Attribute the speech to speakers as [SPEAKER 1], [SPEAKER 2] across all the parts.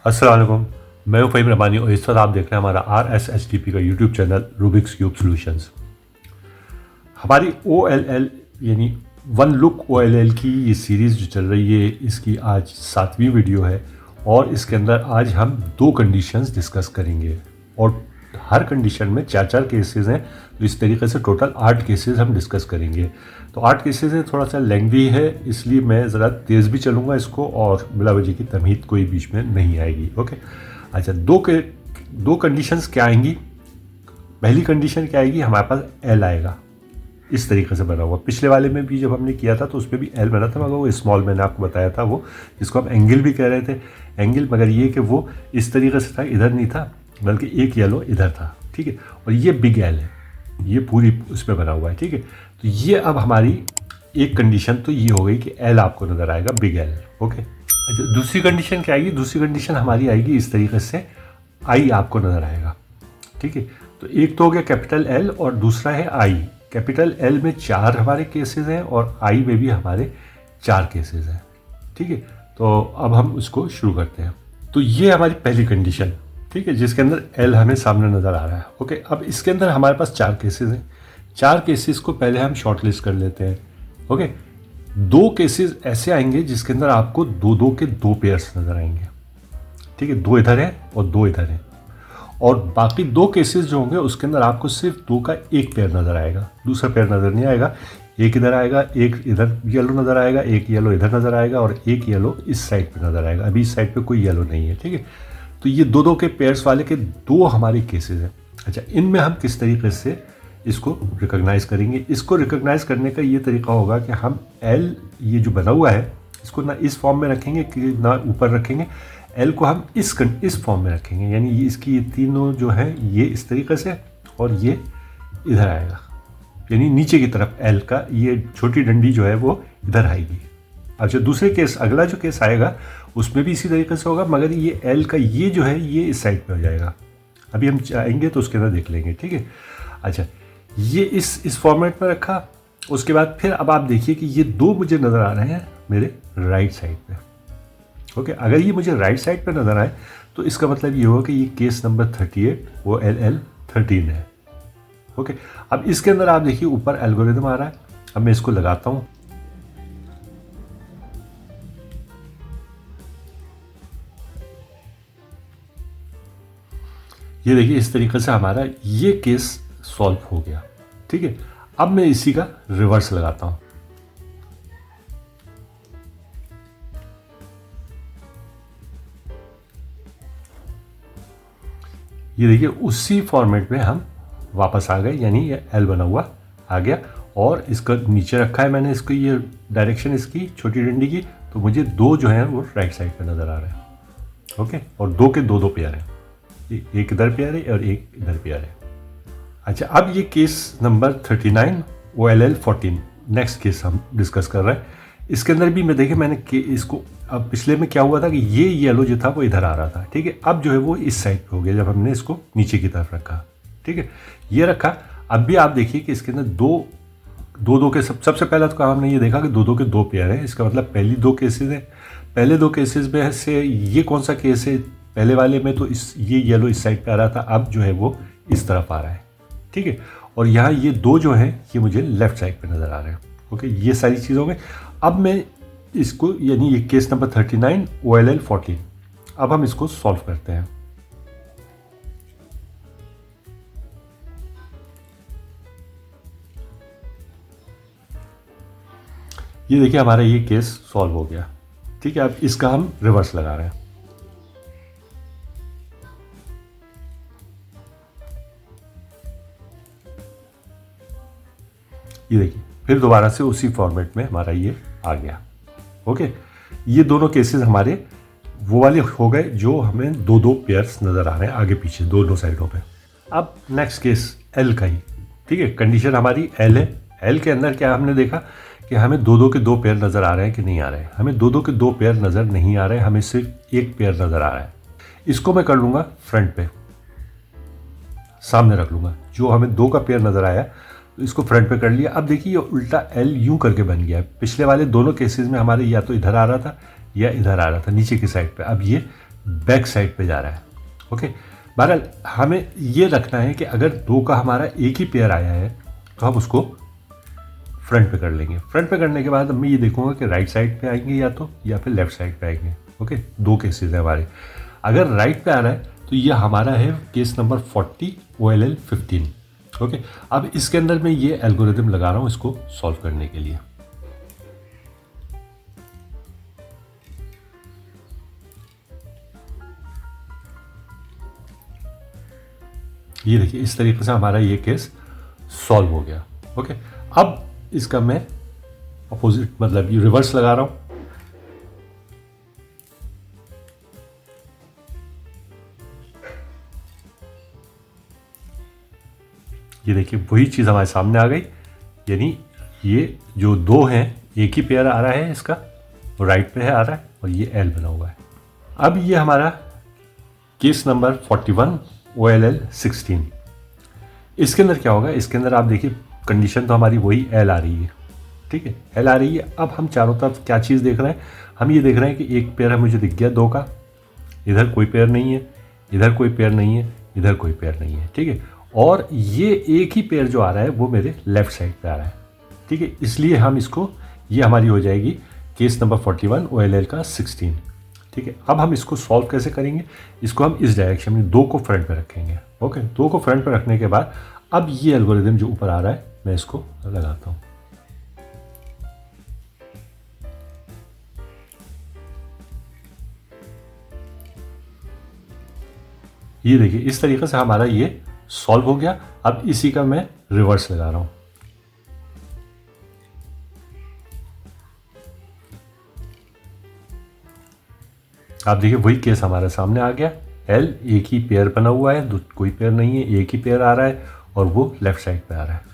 [SPEAKER 1] अस्सलाम वालेकुम। मैं हूं फ़हीम रबानी और इस वक्त आप देख रहे हैं हमारा RSHTP का YouTube channel Rubik's cube solutions. हमारी OLL यानी वन लुक OLL की ये सीरीज़ जो चल रही है, इसकी आज 7वीं वीडियो है और इसके अंदर आज हम 2 कंडीशंस डिस्कस करेंगे और हर कंडीशन में 4-4 केसेस हैं, तो इस तरीके से टोटल 8 केसेस हम डिस्कस करेंगे। तो 8 केसेस हैं, थोड़ा सा लेंथी है, इसलिए मैं ज़रा तेज़ भी चलूँगा इसको और बिला वजह की तमहीद कोई बीच में नहीं आएगी। ओके, अच्छा, दो कंडीशंस क्या आएंगी। पहली कंडीशन क्या आएगी, हमारे पास एल आएगा, इस तरीके से बना हुआ। पिछले वाले में भी जब हमने किया था तो उसमें भी एल बना था, मगर वो स्मॉल मैंने आपको बताया था, वो जिसको हम एंगल भी कह रहे थे एंगल, मगर ये कि वो इस तरीके से था, इधर नहीं था बल्कि एक येलो इधर था। ठीक है, और ये बिग एल है, ये पूरी उस पर बना हुआ है। ठीक है, तो ये अब हमारी एक कंडीशन तो ये हो गई कि एल आपको नज़र आएगा, बिग एल। ओके, अच्छा, दूसरी कंडीशन क्या आएगी, दूसरी कंडीशन हमारी आएगी इस तरीके से, आई आपको नज़र आएगा। ठीक है, तो एक तो हो गया कैपिटल एल और दूसरा है आई। कैपिटल एल में 4 हमारे केसेस हैं और आई में भी हमारे 4 केसेस हैं। ठीक है, तो अब हम उसको शुरू करते हैं। तो ये हमारी पहली कंडीशन, ठीक है, जिसके अंदर एल हमें सामने नज़र आ रहा है। ओके, अब इसके अंदर हमारे पास 4 केसेस हैं। 4 केसेस को पहले हम शॉर्ट लिस्ट कर लेते हैं। ओके, 2 केसेस ऐसे आएंगे जिसके अंदर आपको 2-2 के 2 पेयर्स नज़र आएंगे। ठीक है, 2 इधर है और 2 इधर है, और बाकी 2 केसेस जो होंगे उसके अंदर आपको सिर्फ 2 का एक पेयर नज़र आएगा, दूसरा पेयर नज़र नहीं आएगा। एक इधर आएगा, एक इधर येलो नज़र आएगा, एक येलो इधर नज़र आएगा और एक येलो इस साइड पे नज़र आएगा। अभी इस साइड पे कोई येलो नहीं है। ठीक है, तो ये 2-2 के पेयर्स वाले के 2 हमारे केसेस हैं। अच्छा, इनमें हम किस तरीके से इसको रिकॉग्नाइज करेंगे। इसको रिकॉग्नाइज करने का ये तरीका होगा कि हम एल, ये जो बना हुआ है, इसको ना इस फॉर्म में रखेंगे कि ना ऊपर रखेंगे। एल को हम इस फॉर्म में रखेंगे, यानी इसकी ये तीनों जो है ये इस तरीके से और ये इधर आएगा, यानी नीचे की तरफ एल का ये छोटी डंडी जो है वो इधर आएगी। अच्छा, दूसरे केस, अगला जो केस आएगा उसमें भी इसी तरीके से होगा, मगर ये एल का ये जो है ये इस साइड पे हो जाएगा। अभी हम आएंगे तो उसके अंदर देख लेंगे। ठीक है, अच्छा, ये इस फॉर्मेट में रखा। उसके बाद फिर अब आप देखिए कि ये 2 मुझे नज़र आ रहे हैं मेरे राइट साइड पे। ओके, अगर ये मुझे राइट साइड पे नज़र आए तो इसका मतलब ये होगा कि ये केस नंबर 38 वो LL 13 है। ओके, अब इसके अंदर आप देखिए ऊपर एल्गोरिदम आ रहा है। अब मैं इसको लगाता हूँ। ये देखिए इस तरीके से हमारा ये केस सॉल्व हो गया। ठीक है, अब मैं इसी का रिवर्स लगाता हूं। ये देखिए उसी फॉर्मेट में हम वापस आ गए, यानी ये एल बना हुआ आ गया और इसका नीचे रखा है मैंने, इसको ये डायरेक्शन इसकी छोटी डंडी की, तो मुझे 2 जो है वो राइट साइड पे नज़र आ रहे हैं। ओके, और 2 के 2-2 पेयर हैं, एक इधर पेयर है और एक इधर पेयर है। अच्छा, अब ये case number 39 OLL 14 next case हम डिस्कस कर रहे हैं। इसके अंदर भी मैं देखिए मैंने इसको, अब पिछले में क्या हुआ था कि ये येलो जो था वो इधर आ रहा था। ठीक है, अब जो है वो इस साइड पे हो गया जब हमने इसको नीचे की तरफ रखा। ठीक है, ये रखा। अब भी आप देखिए कि इसके अंदर 2-2 के सबसे पहला तो हमने ये देखा कि 2-2 के 2 पेयर हैं। इसका मतलब पहली 2 केसेस हैं। पहले 2 केसेस में से ये कौन सा केस है, पहले वाले में तो ये येलो इस साइड पे आ रहा था, अब जो है वो इस तरफ आ रहा है। ठीक है, और यहाँ ये 2 जो हैं ये मुझे लेफ्ट साइड पे नज़र आ रहे हैं। ओके, ये सारी चीज़ हो गई। अब मैं इसको, यानी ये केस नंबर 39 OLL 14, अब हम इसको सॉल्व करते हैं। ये देखिए हमारा ये केस सॉल्व हो गया। ठीक है, अब इसका हम रिवर्स लगा रहे हैं। ये देखिए फिर दोबारा से उसी फॉर्मेट में हमारा ये आ गया। ओके, ये दोनों केसेस हमारे वो वाले हो गए जो हमें 2-2 पेयर्स नज़र आ रहे हैं आगे पीछे दोनों साइडों पे। अब नेक्स्ट केस एल का ही। ठीक है, कंडीशन हमारी एल है। एल के अंदर क्या हमने देखा कि हमें 2-2 के 2 पेयर नज़र आ रहे हैं कि नहीं आ रहे हैं। हमें 2-2 के 2 पेयर नज़र नहीं आ रहे हैं, हमें सिर्फ एक पेयर नज़र आ रहा है। इसको मैं कर लूँगा फ्रंट पे, सामने रख लूँगा। जो हमें 2 का पेयर नज़र आया तो इसको फ्रंट पे कर लिया। अब देखिए ये उल्टा एल यूं करके बन गया है। पिछले वाले दोनों केसेस में हमारे या तो इधर आ रहा था या इधर आ रहा था नीचे की साइड पे। अब ये बैक साइड पे जा रहा है। ओके, बहरहाल हमें ये रखना है कि अगर 2 का हमारा एक ही पेयर आया है तो हम उसको फ्रंट पे कर लेंगे। फ्रंट पे करने के बाद मैं ये देखूंगा कि राइट साइड पे आएंगे या फिर लेफ्ट साइड पे आएंगे। ओके, 2 केसेस है हमारे। अगर राइट पे आ रहा है तो ये हमारा है केस नंबर 40 OLL 15। ओके, अब इसके अंदर मैं ये एल्गोरिदम लगा रहा हूँ इसको सॉल्व करने के लिए। ये देखिए इस तरीके से हमारा ये केस सॉल्व हो गया। ओके, अब इसका मैं अपोजिट मतलब ये रिवर्स लगा रहा हूं। ये देखिए वही चीज हमारे सामने आ गई, यानी ये जो 2 हैं एक ही पेयर आ रहा है, इसका राइट पे है आ रहा है और ये एल बना हुआ है। अब ये हमारा केस नंबर 41 OLL 16। इसके अंदर क्या होगा, इसके अंदर आप देखिए कंडीशन तो हमारी वही एल आ रही है। ठीक है, एल आ रही है। अब हम चारों तरफ क्या चीज़ देख रहे हैं, हम ये देख रहे हैं कि एक पेयर है मुझे दिख गया 2 का, इधर कोई पेयर नहीं है, इधर कोई पेयर नहीं है, इधर कोई पेयर नहीं है। ठीक है, और ये एक ही पेयर जो आ रहा है वो मेरे लेफ्ट साइड पे आ रहा है। ठीक है, इसलिए हम इसको, ये हमारी हो जाएगी केस नंबर 41 OLL का 16। ठीक है, अब हम इसको सॉल्व कैसे करेंगे, इसको हम इस डायरेक्शन में 2 को फ्रंट पे रखेंगे। ओके, 2 को फ्रंट पे रखने के बाद अब ये एल्गोरिदम जो ऊपर आ रहा है मैं इसको लगाता हूँ। ये देखिए इस तरीके से हमारा ये सॉल्व हो गया। अब इसी का मैं रिवर्स लगा रहा हूं। आप देखिए वही केस हमारे सामने आ गया। एल एक ही पेयर बना हुआ है, कोई पेयर नहीं है, एक ही पेयर आ रहा है और वो लेफ्ट साइड पे आ रहा है।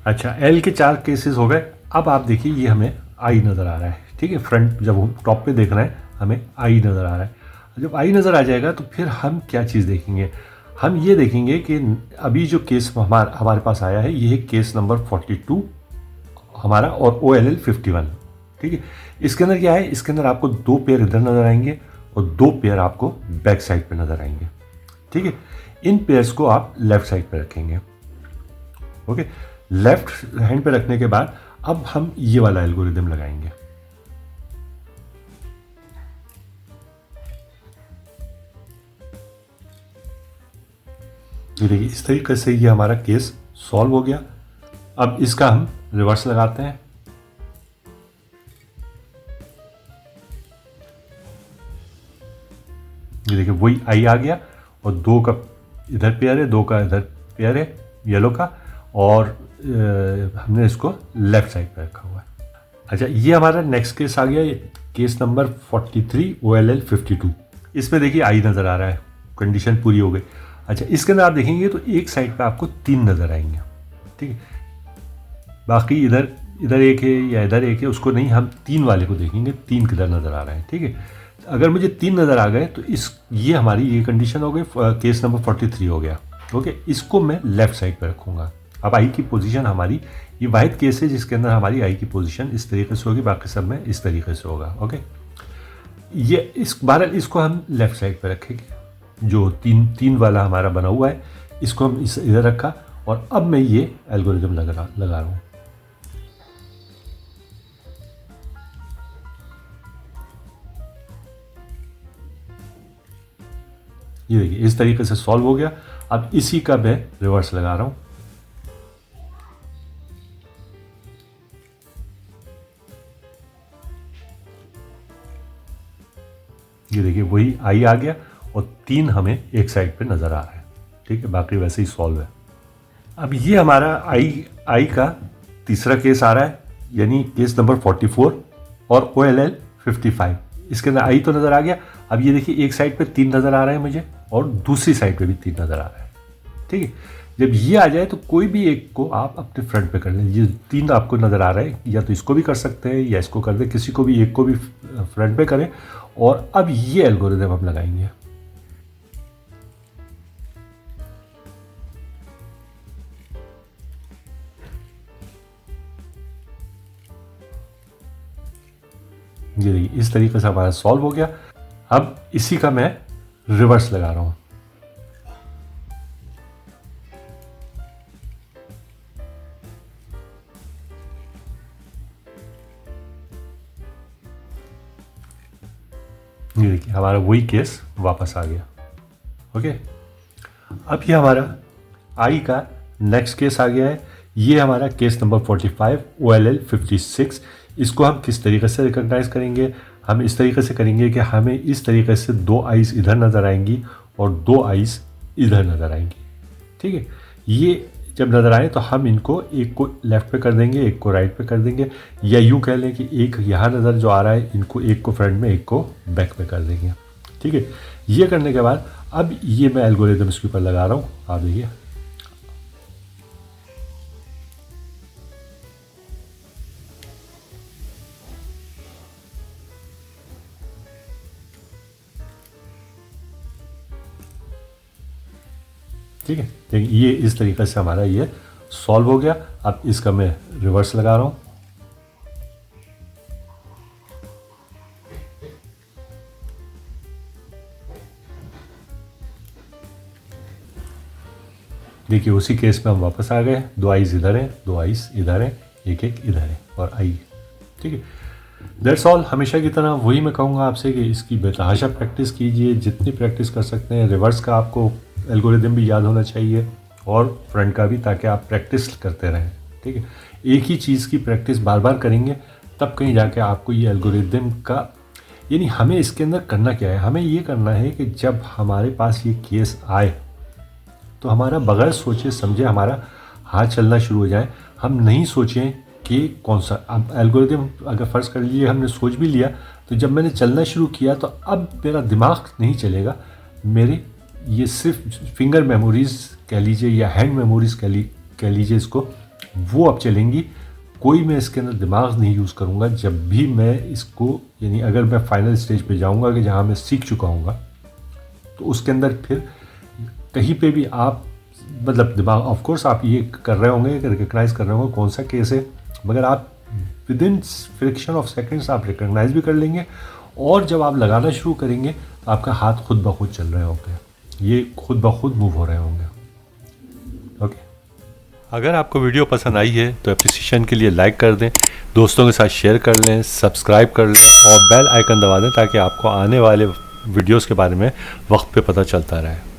[SPEAKER 1] अच्छा, एल के 4 केसेस हो गए। अब आप देखिए ये हमें आई नज़र आ रहा है। ठीक है, फ्रंट जब हम टॉप पे देख रहे हैं हमें आई नज़र आ रहा है। जब आई नज़र आ जाएगा तो फिर हम क्या चीज़ देखेंगे, हम ये देखेंगे कि अभी जो केस हमारे पास आया है ये है केस नंबर 42 हमारा और OLL 51। ठीक है, इसके अंदर क्या है, इसके अंदर आपको 2 पेयर इधर नज़र आएंगे और 2 पेयर आपको बैक साइड पे नज़र आएंगे। ठीक है, इन पेयर्स को आप लेफ्ट साइड पे रखेंगे। ओके, लेफ्ट हैंड पे रखने के बाद अब हम ये वाला एल्गोरिदम लगाएंगे। ये देखिए इस तरीके से ये हमारा केस सॉल्व हो गया। अब इसका हम रिवर्स लगाते हैं। ये देखिए वही आई आ गया और 2 का इधर पेयर है, 2 का इधर पेयर है येलो का, और हमने इसको लेफ्ट साइड पे रखा हुआ है। अच्छा, ये हमारा नेक्स्ट केस आ गया, केस नंबर 43 OLL 52। इसमें देखिए आई नज़र आ रहा है, कंडीशन पूरी हो गई। अच्छा, इसके अंदर आप देखेंगे तो एक साइड पे आपको 3 नज़र आएंगे। ठीक है, बाकी इधर इधर एक है या इधर एक है उसको नहीं, हम 3 वाले को देखेंगे, 3 किधर नज़र आ रहा है। ठीक है, अगर मुझे 3 नज़र आ गए तो ये हमारी ये कंडीशन हो गई, केस नंबर 43 हो गया। ओके, इसको मैं लेफ्ट साइड पे रखूँगा। अब आई की पोजीशन हमारी, ये वाहिद केस है जिसके अंदर हमारी आई की पोजीशन इस तरीके से होगी, बाकी सब में इस तरीके से होगा। ओके, ये इस बार इसको हम लेफ्ट साइड पे रखेंगे। जो 3 वाला हमारा बना हुआ है इसको हम इधर रखा और अब मैं ये एल्गोरिदम लगा रहा हूँ। ये देखिए इस तरीके से सॉल्व हो गया। अब इसी का मैं रिवर्स लगा रहा हूँ। ये देखिए वही आई आ गया और 3 हमें एक साइड पे नज़र आ रहा है। ठीक है, बाकी वैसे ही सॉल्व है। अब ये हमारा आई का तीसरा केस आ रहा है, यानी केस नंबर 44 और OLL 55। इसके अंदर आई तो नज़र आ गया। अब ये देखिए एक साइड पे 3 नज़र आ रहे हैं मुझे और दूसरी साइड पे भी 3 नज़र आ रहा है। ठीक है, जब ये आ जाए तो कोई भी एक को आप अपने फ्रंट पे कर लें। ये 3 आपको नज़र आ रहे हैं, या तो इसको भी कर सकते हैं या इसको कर दें, किसी को भी एक को भी फ्रंट पे करें। और अब ये एल्गोरिदम हम लगाएंगे। ये देखिए इस तरीके से हमारा सॉल्व हो गया। अब इसी का मैं रिवर्स लगा रहा हूँ। ये देखिए हमारा वही केस वापस आ गया। ओके, अब ये हमारा आई का नेक्स्ट केस आ गया है। ये हमारा केस नंबर 45 OLL 56। इसको हम किस तरीके से रिकॉग्नाइज करेंगे? हम इस तरीके से करेंगे कि हमें इस तरीके से 2 आइज़ इधर नज़र आएंगी और 2 आइज़ इधर नज़र आएंगी। ठीक है, ये जब नज़र आए तो हम इनको एक को लेफ़्ट पे कर देंगे, एक को राइट पे कर देंगे, या यूँ कह लें कि एक यहाँ नज़र जो आ रहा है इनको एक को फ्रंट में एक को बैक पे कर देंगे। ठीक है, ये करने के बाद अब ये मैं एल्गोरिदम इसके ऊपर लगा रहा हूँ। आप देखिए ठीक है, देखिए ये इस तरीके से हमारा ये सॉल्व हो गया। अब इसका मैं रिवर्स लगा रहा हूँ। देखिए उसी केस में हम वापस आ गए। 2 आइज़ इधर है, 2 आइज़ इधर है, एक एक इधर है और आई। ठीक है, दैट्स ऑल। हमेशा की तरह वही मैं कहूँगा आपसे कि इसकी बेतहाशा प्रैक्टिस कीजिए, जितनी प्रैक्टिस कर सकते हैं। रिवर्स का आपको एल्गोरिदम भी याद होना चाहिए और फ्रंट का भी, ताकि आप प्रैक्टिस करते रहें। ठीक है, एक ही चीज़ की प्रैक्टिस बार बार करेंगे तब कहीं जाके आपको ये एल्गोरिदम का, यानी हमें इसके अंदर करना क्या है? हमें ये करना है कि जब हमारे पास ये केस आए तो हमारा बगैर सोचे समझे हमारा हाथ चलना शुरू हो जाए। हम नहीं सोचें कि कौन सा अब एल्गोरिदम, अगर फ़र्ज़ कर लीजिए हमने सोच भी लिया, तो जब मैंने चलना शुरू किया तो अब मेरा दिमाग नहीं चलेगा, मेरे ये सिर्फ फिंगर मेमोरीज़ कह लीजिए या हैंड मेमोरीज़ कह लीजिए इसको, वो अब चलेंगी। कोई मैं इसके अंदर दिमाग नहीं यूज़ करूँगा जब भी मैं इसको, यानी अगर मैं फाइनल स्टेज पे जाऊँगा कि जहाँ मैं सीख चुका हूँगा, तो उसके अंदर फिर कहीं पे भी आप, मतलब दिमाग, ऑफ कोर्स आप ये कर रहे होंगे, रिकग्नाइज़ कर रहे होंगे कौन सा केस है, मगर आप with in fraction of seconds आप रिकग्नाइज़ भी कर लेंगे। और जब आप लगाना शुरू करेंगे आपका हाथ खुद ब खुद चल रहे होंगे, ये खुद ब खुद मूव हो रहे होंगे। ओके, अगर आपको वीडियो पसंद आई है तो एप्रिसिएशन के लिए लाइक कर दें, दोस्तों के साथ शेयर कर लें, सब्सक्राइब कर लें और बेल आइकन दबा दें ताकि आपको आने वाले वीडियोस के बारे में वक्त पे पता चलता रहे।